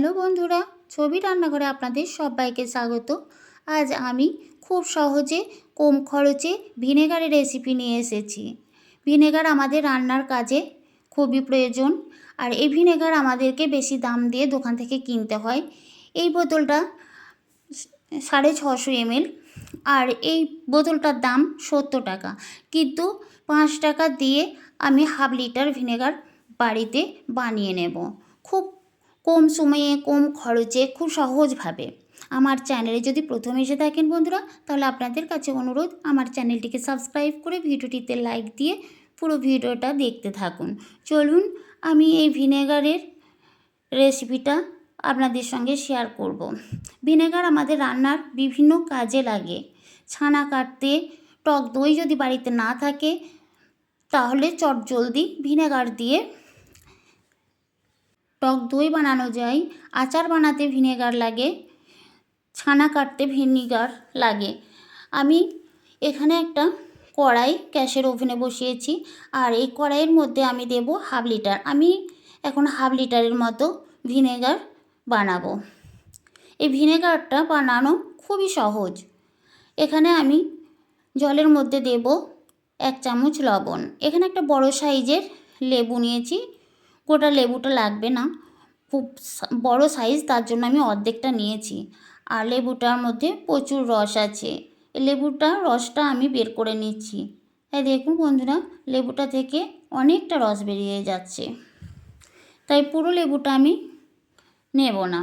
Hello বন্ধুরা, ছবি রান্নাঘরে আপনাদের সবাইকে স্বাগত। আজ আমি খুব সহজে কম খরচে ভিনেগারের রেসিপি নিয়ে এসেছি। ভিনেগার আমাদের রান্নার কাজে খুবই প্রয়োজন, আর এই ভিনেগার আমাদেরকে বেশি দাম দিয়ে দোকান থেকে কিনতে হয়। এই বোতলটা 650 ml, আর এই বোতলটার দাম 70 টাকা, কিন্তু 5 টাকা দিয়ে আমি হাফ লিটার ভিনেগার বাড়িতে বানিয়ে নেব খুব কম সময়ে কম খরচে খুব সহজভাবে। আমার চ্যানেলে যদি প্রথম এসে থাকেন বন্ধুরা, তাহলে আপনাদের কাছে অনুরোধ, আমার চ্যানেলটিকে সাবস্ক্রাইব করে ভিডিওটিতে লাইক দিয়ে পুরো ভিডিওটা দেখতে থাকুন। চলুন আমি এই ভিনেগারের রেসিপিটা আপনাদের সঙ্গে শেয়ার করব। ভিনেগার আমাদের রান্নার বিভিন্ন কাজে লাগে। ছানা কাটতে, টক দই যদি বাড়িতে না থাকে তাহলে চটজলদি ভিনেগার দিয়ে টক দই বানানো যায়। আচার বানাতে ভিনেগার লাগে, ছানা কাটতে ভিনেগার লাগে। আমি এখানে একটা কড়াই গ্যাসের ওভেনে বসিয়েছি, আর এই কড়াইয়ের মধ্যে আমি দেব হাফ লিটার। আমি এখন হাফ লিটারের মতো ভিনেগার বানাবো। এই ভিনেগারটা বানানো খুবই সহজ। এখানে আমি জলের মধ্যে দেব 1 চামচ লবণ। এখানে একটা বড় সাইজের লেবু নিয়েছি, গোটা লেবুটা লাগবে না, খুব বড় সাইজ, তার জন্য আমি অর্ধেকটা নিয়েছি। আর লেবুটার মধ্যে প্রচুর রস আছে, লেবুটার রসটা আমি বের করে নিচ্ছি। তাই দেখুন বন্ধুরা, লেবুটা থেকে অনেকটা রস বেরিয়ে যাচ্ছে, তাই পুরো লেবুটা আমি নেব না।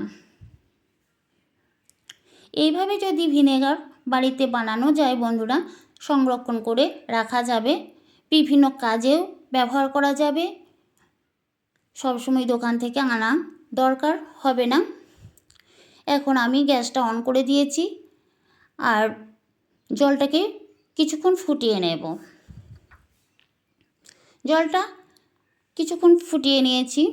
এইভাবে যদি ভিনেগার বাড়িতে বানানো যায় বন্ধুরা, সংরক্ষণ করে রাখা যাবে, বিভিন্ন কাজেও ব্যবহার করা যাবে, সবসময় দোকান থেকে আনা দরকার হবে না। এখন আমি গ্যাসটা অন করে দিয়েছি, আর জলটাকে কিছুক্ষণ ফুটিয়ে নেব। জলটা কিছুক্ষণ ফুটিয়ে নিয়েছি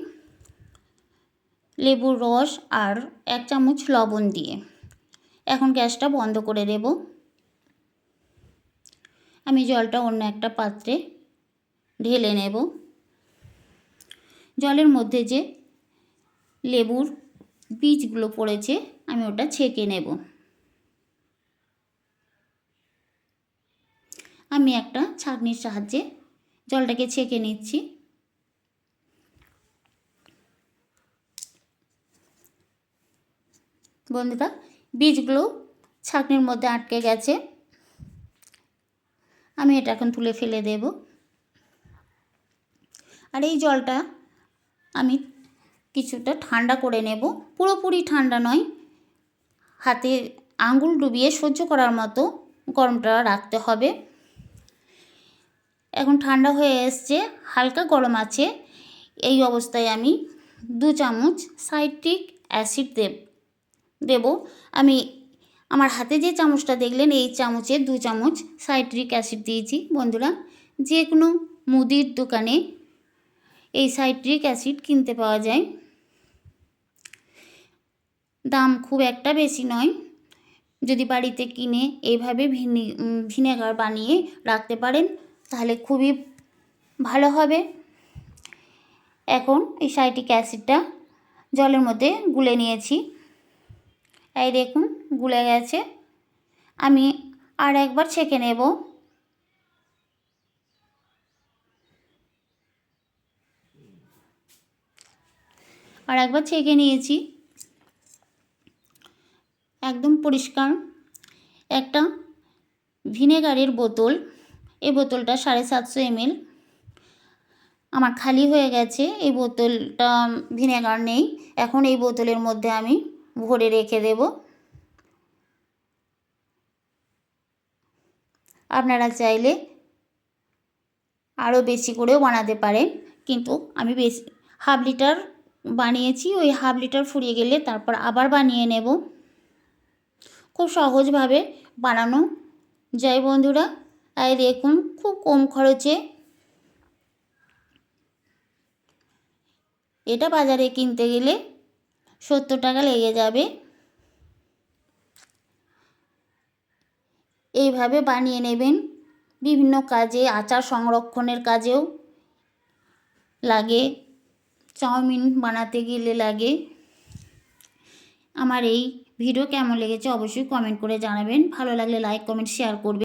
লেবুর রস আর 1 চামচ লবণ দিয়ে। এখন গ্যাসটা বন্ধ করে দেব। আমি জলটা অন্য একটা পাত্রে ঢেলে নেব। জলের মধ্যে যে লেবুর বীজগুলো পড়েছে আমি ওটা ছেঁকে নেব। আমি একটা ছাঁকনির সাহায্যে জলটাকে ছেঁকে নিচ্ছি। বন্ধুরা, বীজগুলো ছাঁকনির মধ্যে আটকে গেছে, আমি এটা এখন তুলে ফেলে দেব। আর এই জলটা আমি কিছুটা ঠান্ডা করে নেব, পুরোপুরি ঠান্ডা নয়, হাতে আঙুল ডুবিয়ে সহ্য করার মতো গরমটা রাখতে হবে। এখন ঠান্ডা হয়ে এসছে, হালকা গরম আছে। এই অবস্থায় আমি 2 চামচ সাইট্রিক অ্যাসিড দেব। আমি আমার হাতে যে চামচটা দেখলেন, এই চামচে 2 চামচ সাইট্রিক অ্যাসিড দিয়েছি। বন্ধুরা, যে কোনো মুদির দোকানে এই সাইট্রিক অ্যাসিড কিনতে পাওয়া যায়, দাম খুব একটা বেশি নয়। যদি বাড়িতে কিনে এইভাবে ভিনেগার বানিয়ে রাখতে পারেন তাহলে খুবই ভালো হবে। এখন এই সাইট্রিক অ্যাসিডটা জলের মধ্যে গুলে নিয়েছি, এই দেখুন গুলে গেছে। আমি আর একবার ছেঁকে নেব। আর একবার ছেঁকে নিয়েছি, একদম পরিষ্কার। একটা ভিনেগারের বোতল, এই বোতলটা 750 ml আমার খালি হয়ে গেছে। এই বোতলটা ভিনেগার নেই। এখন এই বোতলের মধ্যে আমি ভরে রেখে দেব। আপনারা চাইলে আরও বেশি করেও বানাতে পারেন, কিন্তু আমি বেশি হাফ লিটার বানিয়েছি। ওই হাফ লিটার ফুরিয়ে গেলে তারপর আবার বানিয়ে নেব। খুব সহজভাবে বানানো যায় বন্ধুরা। তাই দেখুন, খুব কম খরচে এটা বাজারে কিনতে গেলে 70 টাকা লেগে যাবে। এইভাবে বানিয়ে নেবেন, বিভিন্ন কাজে, আচার সংরক্ষণের কাজেও লাগে, চাউমিন বানাতে গেলে লাগে। আমার এই ভিডিও কেমন লেগেছে অবশ্যই কমেন্ট করে জানাবেন। ভালো লাগলে লাইক কমেন্ট শেয়ার করবেন।